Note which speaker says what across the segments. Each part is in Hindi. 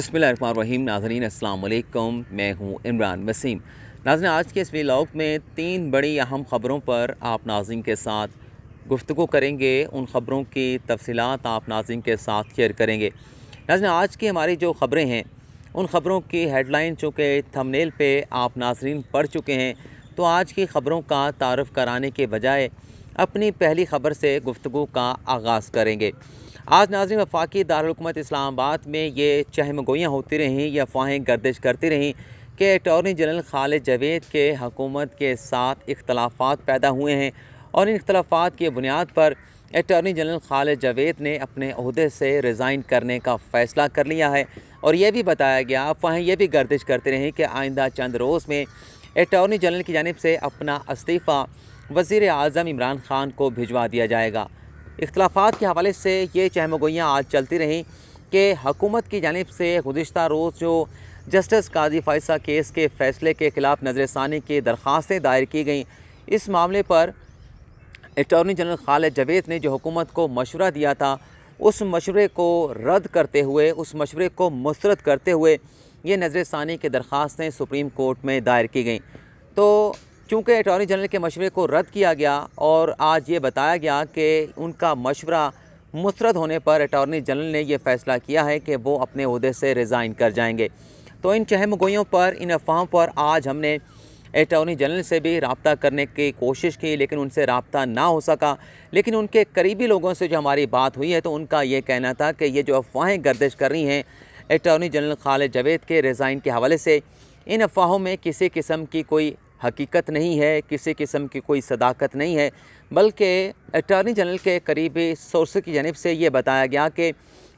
Speaker 1: बिस्मिल्लाहिर्रहमानिर्रहीम। नाज़रीन अस्सलाम वालेकुम, मैं हूँ इमरान वसीम। नाज़रीन, आज के इस व्लॉग में 3 बड़ी अहम ख़बरों पर आप नाज़रीन के साथ गुफ्तगू करेंगे। उन ख़बरों की तफसीलात आप नाज़रीन के साथ शेयर करेंगे। नाज़रीन, आज की हमारी जो ख़बरें हैं उन ख़बरों की हेडलाइन चूँकि थंबनेल पे आप नाज़रीन पढ़ चुके हैं, तो आज की ख़बरों का तारुफ़ कराने के बजाय अपनी पहली ख़बर से गुफ्तगू का आगाज़ करेंगे। आज नाज़रीन, वफाकी दारुल-हुकूमत इस्लामाबाद में ये चहमगोइयाँ होती रहीं, ये अफवाहें गर्दिश करती रहीं कि अटॉर्नी जनरल खालिद जावेद के हुकूमत के साथ इख्तलाफात पैदा हुए हैं और इन इख्तलाफात की बुनियाद पर अटॉर्नी जनरल खालिद जावेद ने अपने ओहदे से रिज़ाइन करने का फ़ैसला कर लिया है। और यह भी बताया गया, अफवाहें ये भी गर्दिश करती रहीं कि आइंदा चंद रोज़ में अटॉर्नी जनरल की जानिब से अपना इस्तीफ़ा वज़ीर आज़म इमरान ख़ान को भिजवा दिया जाएगा। इख्तलाफात के हवाले से ये चहमगोइयाँ आज चलती रहीं कि हुकूमत की जानिब से गुज़िश्ता रोज़ जो जस्टिस काजी फ़ैसल केस के फ़ैसले के ख़िलाफ़ नज़रसानी की दरख्वास्तें दायर की गईं, इस मामले पर अटॉर्नी जनरल खालिद जावेद ने जो हुकूमत को मशवरा दिया था, उस मशवरे को रद्द करते हुए, उस मशवरे को मुस्तरद करते हुए ये नज़रसानी की दरख्वास्तें सुप्रीम कोर्ट में दायर की गईं। तो चूँकि अटॉर्नी जनरल के मशवरे को रद्द किया गया और आज ये बताया गया कि उनका मशवरा मुस्तरद होने पर अटॉर्नी जनरल ने यह फ़ैसला किया है कि वो अपने ओहदे से रिज़ाइन कर जाएंगे। तो इन चहमगोइयों पर, इन अफवाहों पर आज हमने अटॉर्नी जनरल से भी रब्ता करने की कोशिश की, लेकिन उनसे रब्ता ना हो सका। लेकिन उनके करीबी लोगों से जो हमारी बात हुई है, तो उनका ये कहना था कि ये जो अफवाहें गर्दिश कर रही हैं अटॉर्नी जनरल खालिद जावेद के रिज़ाइन के हवाले से, इन अफवाहों में किसी किस्म की कोई हकीकत नहीं है, किसी किस्म की कोई सदाकत नहीं है, बल्कि अटॉर्नी जनरल के करीबी सोर्स की जानिब से ये बताया गया कि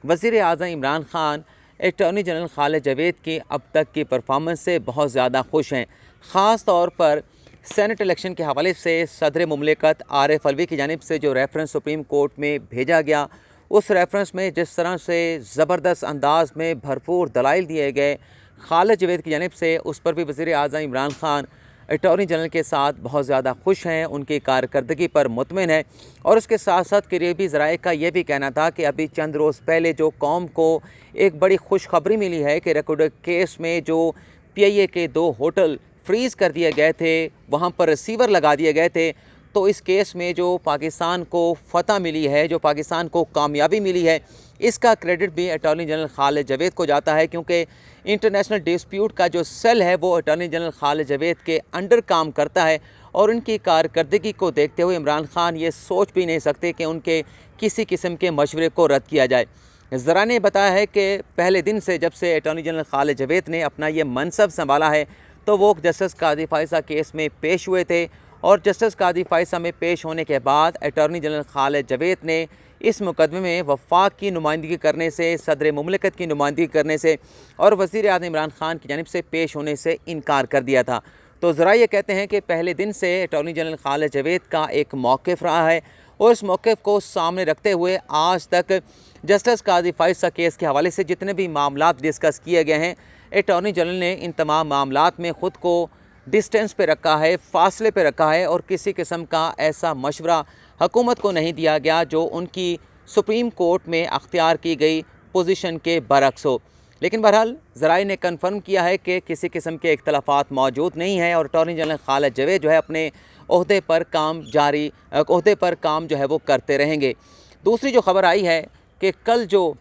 Speaker 1: वज़ीर आज़म इमरान ख़ान अटॉर्नी जनरल खालिद जावेद की अब तक की परफॉर्मेंस से बहुत ज़्यादा खुश हैं। ख़ास तौर पर सेनेट इलेक्शन के हवाले से सदर मुमलिकत आरिफ अलवी की जानिब से जो रेफरेंस सुप्रीम कोर्ट में भेजा गया, उस रेफरेंस में जिस तरह से ज़बरदस्त अंदाज में भरपूर दलाइल दिए गए खालिद जावेद की जानिब से, उस पर भी वज़ीर आज़म इमरान ख़ान अटॉर्नी जनरल के साथ बहुत ज़्यादा खुश हैं, उनकी कारकर्दगी पर मुतमिन है। और उसके साथ साथ करीबी ज़राए का ये भी कहना था कि अभी चंद रोज़ पहले जो कौम को एक बड़ी खुशखबरी मिली है कि रेकॉर्ड केस में जो PIA के 2 होटल फ्रीज़ कर दिए गए थे, वहाँ पर रिसीवर लगा दिए गए थे, तो इस केस में जो पाकिस्तान को फ़तह मिली है, जो पाकिस्तान को कामयाबी मिली है, इसका क्रेडिट भी अटॉर्नी जनरल खालिद जावेद को जाता है, क्योंकि इंटरनेशनल डिस्प्यूट का जो सेल है वो अटॉर्नी जनरल खालिद जावेद के अंडर काम करता है। और उनकी कारकर्दगी को देखते हुए इमरान ख़ान ये सोच भी नहीं सकते कि उनके किसी किस्म के मशवरे को रद्द किया जाए। ज़रा ने बताया है कि पहले दिन से, जब से अटॉर्नी जनरल खालिद जावेद ने अपना ये मनसब संभाला है, तो वो जस्टिस काजी फ़ैसल केस में पेश हुए थे। और जस्टिस काजी फ़ैसल में पेश होने के बाद अटॉर्नी जनरल खालिद जावेद ने इस मुकदमे में वफाक की नुमाइंदगी करने से, सदर मुमलिकत की नुमाइंदगी करने से और वज़ीर आज़म इमरान ख़ान की जानिब से पेश होने से इनकार कर दिया था। तो ज़रा ये कहते हैं कि पहले दिन से अटॉर्नी जनरल खालिद जावेद का एक मौक़िफ़ रहा है और इस मौक़िफ़ को सामने रखते हुए आज तक जस्टिस काजी फ़ैसल केस के हवाले से जितने भी मामलात डिस्कस किए गए हैं, अटॉर्नी जनरल ने इन तमाम मामलात में ख़ुद को डिस्टेंस पे रखा है, फासले पे रखा है और किसी किस्म का ऐसा मशवरा हुकूमत को नहीं दिया गया जो उनकी सुप्रीम कोर्ट में अख्तियार की गई पोजीशन के बरक्स हो। लेकिन बहरहाल ज़राए ने कन्फर्म किया है कि किसी किस्म के इख्तलाफात मौजूद नहीं है और अटॉर्नी जनरल खालिद जावेद जो है अपने ओहदे पर काम जो है वो करते रहेंगे। दूसरी जो ख़बर आई है कि कल जो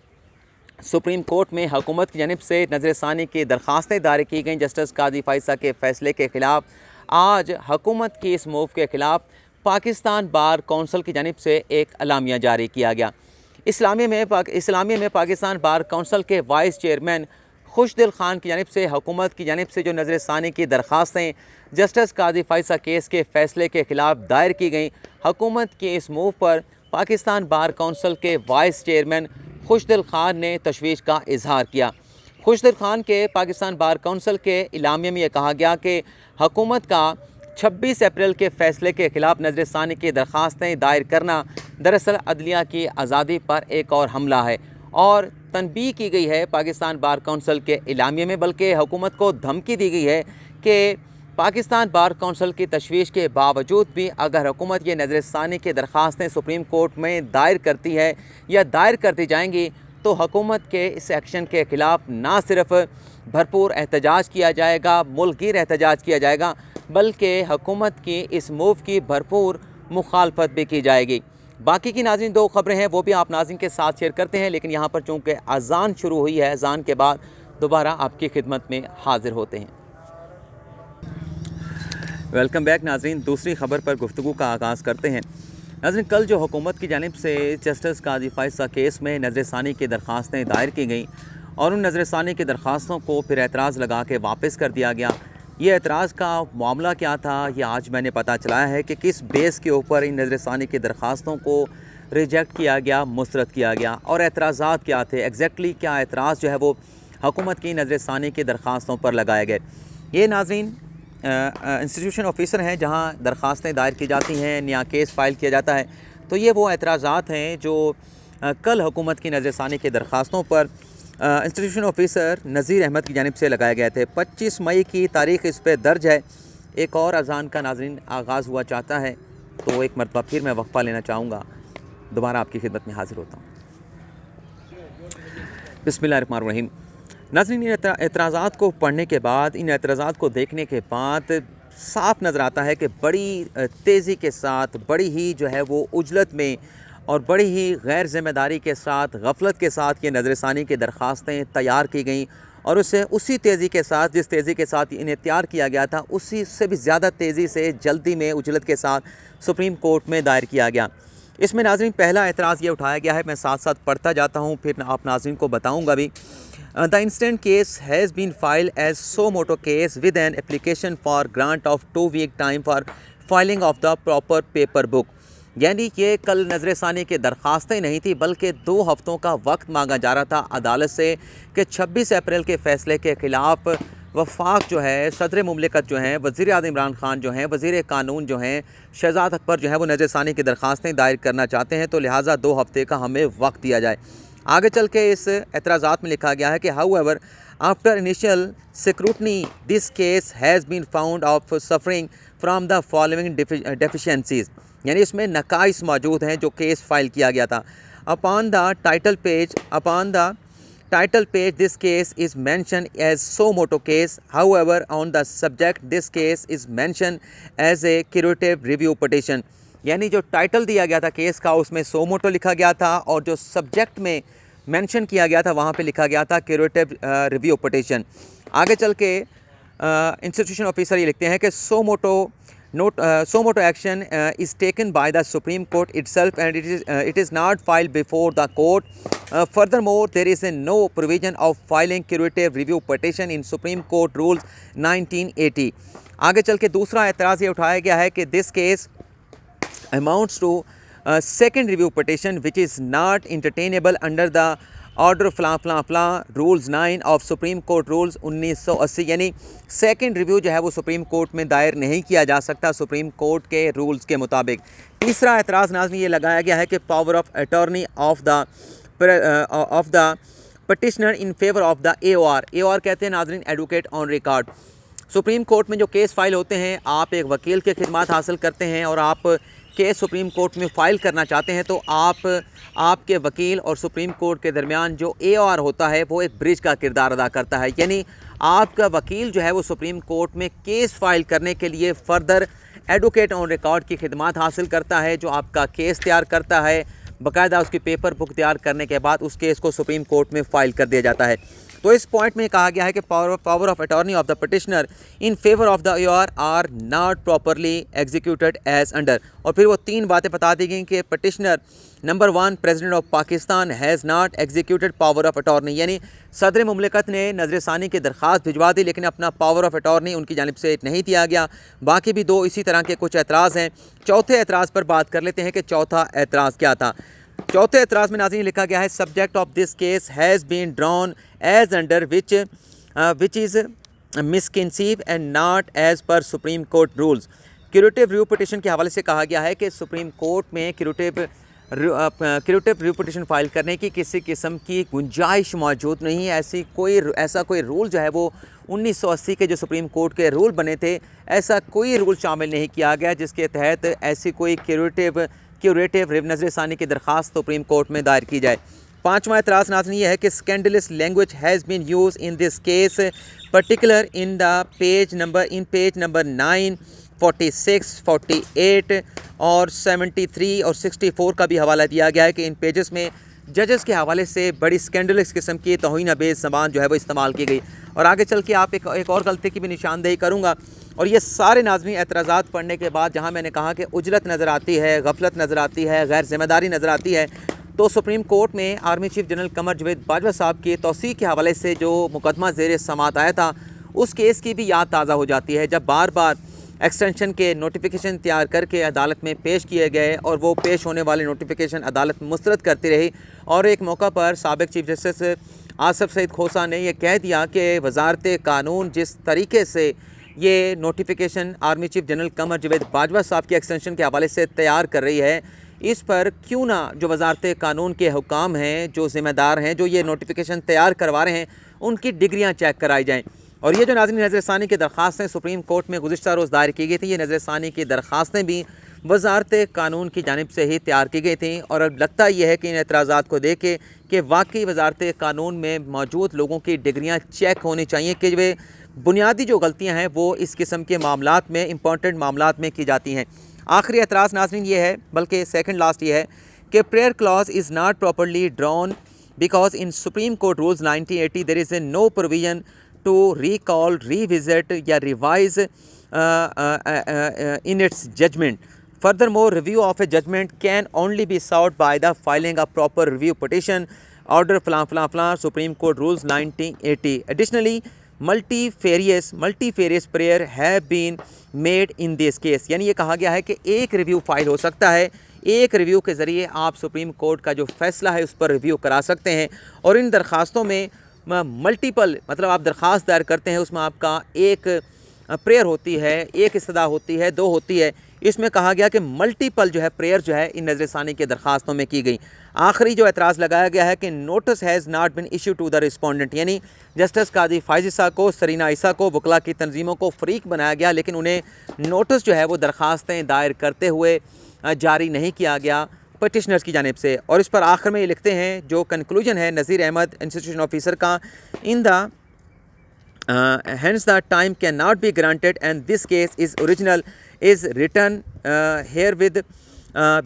Speaker 1: सुप्रीम कोर्ट में हुकूमत की जानिब से नज़रसानी की दरख्वास्तें दायर की गईं जस्टिस काजी फ़ैसल के फ़ैसले के ख़िलाफ़, आज हुकूमत की इस मूव के ख़िलाफ़ पाकिस्तान बार कौंसिल की जानिब से एक अलामिया जारी किया गया। इस्लामिया में पाकिस्तान बार कौंसिल के वाइस चेयरमैन खुशदिल ख़ान की जानिब से हुकूमत की जानिब से जो नज़रसानी की दरख्वास्तें जस्टिस काजी फ़ैसल केस के फ़ैसले के ख़िलाफ़ दायर की गईं, हुकूमत के इस मूव पर पाकिस्तान बार कौंसिल के वाइस चेयरमैन खुशदिल ख़ान ने तशवीश का इजहार किया। खुशदिल ख़ान के पाकिस्तान बार कौंसिल के इलामिया में यह कहा गया कि हुकूमत का 26 अप्रैल के फ़ैसले के ख़िलाफ़ नज़रसानी की दरख्वास्तें दायर करना दरअसल अदलिया की आज़ादी पर एक और हमला है और तनबीह की गई है पाकिस्तान बार कौंसिल के इलामिया में, बल्कि हुकूमत को धमकी दी गई है कि पाकिस्तान बार कौंसिल की तशवीश के बावजूद भी अगर हुकूमत ये नज़रसानी की दरख्वास्तें सुप्रीम कोर्ट में दायर करती है या दायर करती जाएंगी, तो हुकूमत के इस एक्शन के ख़िलाफ़ ना सिर्फ भरपूर एहतजाज किया जाएगा, मुल्क गिर एहतजाज किया जाएगा, बल्कि हुकूमत की इस मूव की भरपूर मुखालफत भी की जाएगी। बाकी की नाज़रीन दो ख़बरें हैं वो भी आप नाज़रीन के साथ शेयर करते हैं, लेकिन यहाँ पर चूँकि अज़ान शुरू हुई है, अज़ान के बाद दोबारा आपकी खिदमत में हाज़िर होते हैं। वेलकम बैक नाज़रीन, दूसरी ख़बर पर गुफ्तगू का आगाज़ करते हैं। नाज़रीन, कल जो हुकूमत की जानिब से जस्टिस काजी फ़ैज़ केस में नज़रसानी की दरख्वास्तें दायर की गईं और उन नज़रसानी की दरख्वास्तों को फिर एतराज़ लगा के वापस कर दिया गया। ये एतराज़ का मामला क्या था, ये आज मैंने पता चलाया है कि किस बेस के ऊपर इन नज़रसानी की दरख्वास्तों को रिजेक्ट किया गया, मुस्तरद किया गया और एतराज़ात क्या थे, एग्जैक्टली क्या एतराज़ जो है वो हुकूमत की नज़रसानी की दरख्वास्तों पर लगाए गए। ये नाज़रीन इंस्टीट्यूशन ऑफिसर हैं जहां दरख्वास्तें दायर की जाती हैं, नया केस फ़ाइल किया जाता है। तो ये वो एतराज़ात हैं जो कल हुकूमत की नज़रसानी की दरख्वास्तों पर इंस्टीट्यूशन ऑफिसर नज़ीर अहमद की जानिब से लगाए गए थे। 25 मई की तारीख़ इस पर दर्ज है। एक और अज़ान का नाज़रीन आगाज़ हुआ चाहता है, तो एक मरतबा फिर मैं वक्फ़ा लेना चाहूँगा, दोबारा आपकी खिदमत में हाज़िर होता हूँ। बिस्मिल्लाहिर्रहमानिर्रहीम। नाज़रीन, इन एतराज़ात को पढ़ने के बाद, इन एतराज़ात को देखने के बाद साफ़ नज़र आता है कि बड़ी तेज़ी के साथ, बड़ी ही जो है वो उजलत में और बड़ी ही गैर ज़िम्मेदारी के साथ, गफलत के साथ ये नज़रसानी की दरख्वास्तें तैयार की गईं और उसी तेज़ी के साथ, जिस तेज़ी के साथ इन्हें तैयार किया गया था, उसी से भी ज़्यादा तेज़ी से, जल्दी में, उजलत के साथ सुप्रीम कोर्ट में दायर किया गया। इसमें नाज़रीन पहला एतराज़ ये उठाया गया है, मैं साथ साथ पढ़ता जाता हूँ, फिर आप नाज़रीन को बताऊँगा भी। The instant case has been filed as suo motu case with an application for grant of 2-week time for filing of the proper paper book। यानी कि कल नज़रसानी की दरख्वास्तें नहीं थी, बल्कि 2 हफ़्तों का वक्त मांगा जा रहा था अदालत से कि 26 अप्रैल के फ़ैसले के ख़िलाफ़ वफाक जो है, सदर मुमलिकत जो हैं, वज़ीर आज़म इमरान ख़ान जो हैं, वज़ीर कानून जो हैं, शहज़ाद अकबर जो हैं, वो नज़रसानी की दरख्वास्तें दायर करना चाहते हैं, तो लिहाजा 2 हफ़्ते का हमें वक्त दिया जाए। आगे चल के इस एतराज़ात में लिखा गया है कि however after initial scrutiny this case has been found of suffering from the following deficiencies. यानी इसमें नकाइस मौजूद हैं जो केस फाइल किया गया था। Upon the title page this case is mentioned as suo motu case, however on the subject this case is mentioned as a curative review petition. यानी जो टाइटल दिया गया था केस का, उसमें सो मोटो लिखा गया था और जो सब्जेक्ट में मेंशन किया गया था वहाँ पे लिखा गया था क्यूरेटिव रिव्यू पटिशन। आगे चल के इंस्टीट्यूशन ऑफिसर ये लिखते हैं कि suo motu action is taken by the supreme court itself and it is not filed before the court. Furthermore there is no provision of filing curative review petition in supreme court rules 1980। आगे चल के दूसरा एतराज़ ये उठाया गया है कि this case amounts to second review petition which is not entertainable under the order rules 9 of Supreme Court rules 1980। यानी सेकंड रिव्यू जो है वो सुप्रीम कोर्ट में दायर नहीं किया जा सकता सुप्रीम कोर्ट के रूल्स के मुताबिक। तीसरा एतराज़ नाज़रीन ये लगाया गया है कि power of attorney of the petitioner in favour of the AOR कहते हैं नाज़रीन advocate on record. Supreme court में जो केस फाइल होते हैं, आप एक वकील के खिदमात हासिल करते हैं और आप केस सुप्रीम कोर्ट में फ़ाइल करना चाहते हैं, तो आपके वकील और सुप्रीम कोर्ट के दरमियान जो AOR होता है वो एक ब्रिज का किरदार अदा करता है। यानी आपका वकील जो है वो सुप्रीम कोर्ट में केस फाइल करने के लिए फ़र्दर एडवोकेट ऑन रिकॉर्ड की खिदमात हासिल करता है, जो आपका केस तैयार करता है, बाकायदा उसकी पेपर बुक तैयार करने के बाद उस केस को सुप्रीम कोर्ट में फ़ाइल कर दिया जाता है। तो इस पॉइंट में कहा गया है कि power of attorney of the petitioner in favour of the AOR are not properly executed as under. और फिर वो 3 बातें बता दी गई कि petitioner number 1 president of Pakistan has not executed power of attorney, यानी सदर मुमलिकत ने नज़रसानी की दरख्वास्त भिजवा दी लेकिन अपना पावर ऑफ अटॉर्नी उनकी जानिब से नहीं दिया गया। बाकी भी 2 इसी तरह के कुछ एतराज़ हैं। चौथे एतराज़ पर बात कर लेते हैं कि चौथा एतराज़ क्या था। चौथे एतराज़ में नाज़रीन लिखा गया है subject of this case has been drawn as under which is misconceived and not as per supreme court rules. Curative review petition के हवाले से कहा गया है कि सुप्रीम कोर्ट में क्यूरेटिव रिव्यू पिटिशन फाइल करने की किसी किस्म की गुंजाइश मौजूद नहीं है। ऐसा कोई रूल जो है वो 1980 के जो सुप्रीम कोर्ट के रूल बने थे, ऐसा कोई रूल शामिल नहीं किया गया जिसके तहत ऐसी कोई क्यूरेटिव नज़रसानी की दरख्वास्त सुप्रीम कोर्ट में दायर की जाए। पाँचवा एतराज़ नाज़रीन ये है कि scandalous language has been use in this case particular in page number 9, 46, 48 और 73 और 64 का भी हवाला दिया गया है कि इन पेजेस में जजेस के हवाले से बड़ी स्कैंडलस किस्म की तौहीन आमेज़ ज़बान जो है वो इस्तेमाल की गई। और आगे चल के आप एक और गलती की भी निशानदेही करूँगा। और ये सारे नाज़रीन एतराज़ात पढ़ने के बाद जहाँ मैंने कहा कि उजलत नज़र आती है, गफलत नज़र आती है, गैर ज़िम्मेदारी नज़र आती है, तो सुप्रीम कोर्ट में army chief general Qamar Javed Bajwa साहब की तौसीक़ के हवाले से जो मुकदमा ज़ेर समाअत आया था, उस केस की भी याद ताज़ा हो जाती है, जब बार बार एक्सटेंशन के नोटिफिकेशन तैयार करके अदालत में पेश किए गए और वो पेश होने वाले नोटिफिकेशन अदालत मुस्तरद करती रही। और एक मौका पर साबिक़ चीफ जस्टिस आसफ़ सईद खोसा ने यह कह दिया कि वज़ारत कानून जिस तरीके से ये notification army chief general Qamar Javed Bajwa साहब के एक्सटेंशन के हवाले से तैयार कर रही है, इस पर क्यों ना जो वज़ारत कानून के हुकाम हैं, जो ज़िम्मेदार हैं, जो ये नोटिफिकेशन तैयार करवा रहे हैं, उनकी डिग्रियाँ चेक कराई जाएँ। और ये जो नाज़रीन नज़रसानी की दरख्वास्तें सुप्रीम कोर्ट में गुज़िश्ता रोज़ दायर की गई थी, ये नज़रसानी की दरख्वास्तें भी वज़ारत कानून की जानिब से ही तैयार की गई थी। और अब लगता यह है कि इन एतराज़ात को देख के कि वाकई वज़ारत कानून में मौजूद लोगों की डिग्रियाँ चेक होनी चाहिए कि वे बुनियादी जो गलतियाँ हैं वो इस किस्म के मामलात में, इंपॉर्टेंट मामलात में की जाती हैं। आखिरी एतराज़ नाज़रीन ये है, बल्कि सेकंड लास्ट ये है कि prayer clause is not properly drawn because in supreme court rules 1980 there is a no provision to recall, revisit या revise in its judgment. Furthermore, review of a judgment can only be sought by the filing a proper review petition, order flan Supreme Court Rules 1980. Additionally, multifarious prayer have been made in this case. यानी ये कहा गया है कि एक रिव्यू फाइल हो सकता है, एक रिव्यू के ज़रिए आप सुप्रीम कोर्ट का जो फ़ैसला है उस पर रिव्यू करा सकते हैं। और इन दरख्वास्तों में मल्टीपल, मतलब आप दरख्वास्त दायर करते हैं, उसमें आपका एक प्रेयर होती है, एक इस्तदा होती है, दो होती है। इसमें कहा गया कि मल्टीपल जो है प्रेयर जो है इन नज़रसानी के दरख्वास्तों में की गई। आखिरी जो एतराज़ लगाया गया है कि notice has not been issue to the respondent, यानी जस्टिस काजी फ़ाइज़ ईसा को, सरीना ईसा को, वकला की तंजीमों को फ़रीक बनाया गया, लेकिन उन्हें नोटिस जो है वो दरख्वास्तें दायर करते हुए जारी नहीं किया गया पटिशनर्स की जानिब से। और इस पर आखिर में ये लिखते हैं, जो कंक्लूजन है नज़ीर अहमद इंस्टीट्यूशन ऑफिसर का, in the hence the time cannot be granted and this case is original is written here with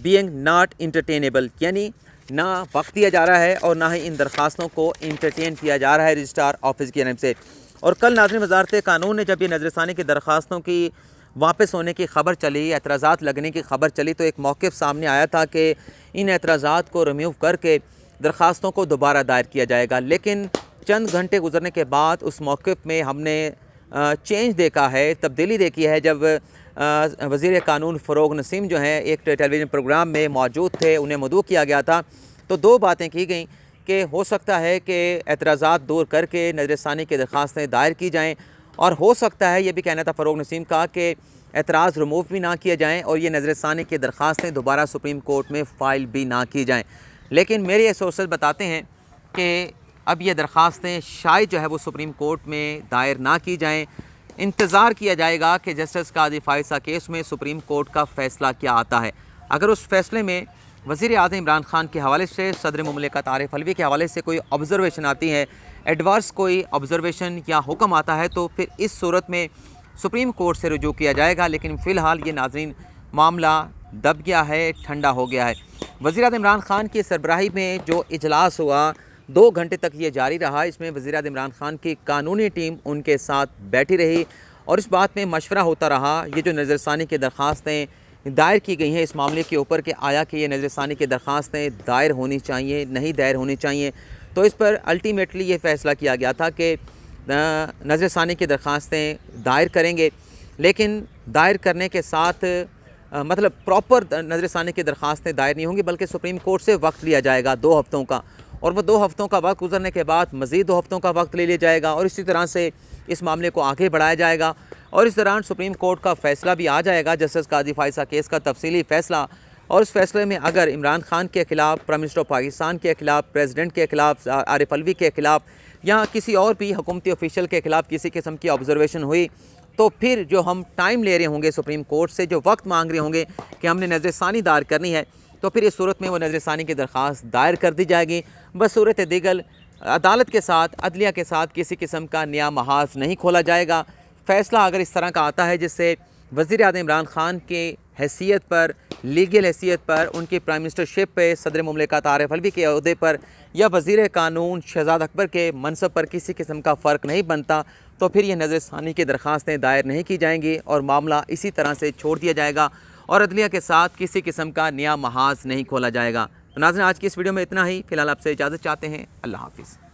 Speaker 1: being not entertainable, यानी ना वक्त दिया जा रहा है और ना ही इन दरख्वास्तों को इंटरटेन किया जा रहा है रजिस्ट्रार ऑफिस की जानिब से। और कल नाज़रीन वज़ारत कानून ने जब ये नज़रसानी की दरख्वास्तों की वापस होने की ख़बर चली, एतराज़ात लगने की ख़बर चली, तो एक मौक़िफ़ सामने आया था कि इन एतराज़ात को रिमूव करके दरख्वास्तों को दोबारा दायर किया जाएगा। लेकिन चंद घंटे गुजरने के बाद उस मौक़िफ़ में हमने चेंज देखा है, तब्दीली देखी है। जब वज़ीर कानून फ़रोग़ नसीम जो हैं एक टेलीविज़न प्रोग्राम में मौजूद थे, उन्हें मदऊ किया गया था, तो दो बातें की गई कि हो सकता है कि एतराज़ात दूर करके नज़रसानी की दरख्वास्तें दायर की जाएँ, और हो सकता है, ये भी कहना था फ़रोग़ नसीम का, कि एतराज़ रिमूव भी ना किए जाएँ और ये नज़रसानी की दरख्वास्तें दोबारा सुप्रीम कोर्ट में फ़ाइल भी ना की जाएँ। लेकिन मेरे सोर्सेज बताते हैं कि अब ये दरख्वास्तें शायद जो है वो सुप्रीम कोर्ट में दायर ना की जाएँ। इंतज़ार किया जाएगा कि जस्टिस काज़ी फ़ाइज़ ईसा केस में सुप्रीम कोर्ट का फ़ैसला क्या आता है। अगर उस फ़ैसले में वज़ीर आज़म इमरान ख़ान के हवाले से, सदर मुमलिकत आरिफ अलवी के हवाले से कोई ऑब्ज़र्वेशन आती है, एडवर्स कोई ऑब्ज़र्वेशन या हुक्म आता है, तो फिर इस सूरत में सुप्रीम कोर्ट से रुजू किया जाएगा। लेकिन फ़िलहाल ये नाज़रीन मामला दब गया है, ठंडा हो गया है। वज़ीर आज़म इमरान ख़ान की सरबराही में जो इजलास हुआ, 2 घंटे तक ये जारी रहा। इसमें वज़ीर आज़म इमरान ख़ान की कानूनी टीम उनके साथ बैठी रही और इस बात में मशवरा होता रहा, ये जो नज़रसानी की दरख्वास्तें दायर की गई हैं इस मामले के ऊपर, कि आया कि ये नज़रसानी की दरख्वास्तें दायर होनी चाहिए, नहीं दायर होनी चाहिए। तो इस पर अल्टीमेटली ये फ़ैसला किया गया था कि नज़रसानी की दरख्वास्तें दायर करेंगे, लेकिन दायर करने के साथ मतलब प्रॉपर नज़रसानी की दरख्वास्तें दायर नहीं होंगी, बल्कि सुप्रीम कोर्ट से वक्त लिया जाएगा 2 हफ़्तों का, और वो 2 हफ़्तों का वक्त गुजरने के बाद मज़ीद 2 हफ़्तों का वक्त ले लिया जाएगा और इसी तरह से इस मामले को आगे बढ़ाया जाएगा। और इस दौरान सुप्रीम कोर्ट का फ़ैसला भी आ जाएगा, जस्टिस काज़ी फ़ाइज़ ईसा केस का तफसीली फ़ैसला। और इस फैसले में अगर इमरान ख़ान के ख़िलाफ़, प्राइम मिनिस्टर ऑफ पाकिस्तान के ख़िलाफ़, प्रेसिडेंट के ख़िलाफ़, आरिफ अलवी के ख़िलाफ़ या किसी और भी हुकूमती ऑफिशियल के ख़िलाफ़ किसी किस्म की ऑब्जर्वेशन हुई, तो फिर जो हम टाइम ले रहे होंगे सुप्रीम कोर्ट से, जो वक्त मांग रहे होंगे कि हमने नज़रसानी दायर करनी है, तो फिर इस सूरत में वो नज़रसानी की दरख्वास्त दायर कर दी जाएगी। बस सूरत दिगल अदालत के साथ, अदलिया के साथ किसी किस्म का नया महाज नहीं खोला जाएगा। फ़ैसला अगर इस तरह का आता है जिससे वज़ीर-ए-आज़म इमरान ख़ान के हैसियत पर, लीगल हैसियत पर, उनकी प्राइम मिनिस्टरशिप पे, सदर मुमलिकत आरिफ अलवी के अहदे पर या वज़ीर कानून शहज़ाद अकबर के मनसब पर किसी किस्म का फ़र्क नहीं बनता, तो फिर यह नज़रसानी की दरख्वास्तें दायर नहीं की जाएंगी और मामला इसी तरह से छोड़ दिया जाएगा और अदलिया के साथ किसी किस्म का नया महाज नहीं खोला जाएगा। तो नाज़रीन, आज की इस वीडियो में इतना ही। फ़िलहाल आपसे इजाज़त चाहते हैं। अल्लाह हाफ़िज़।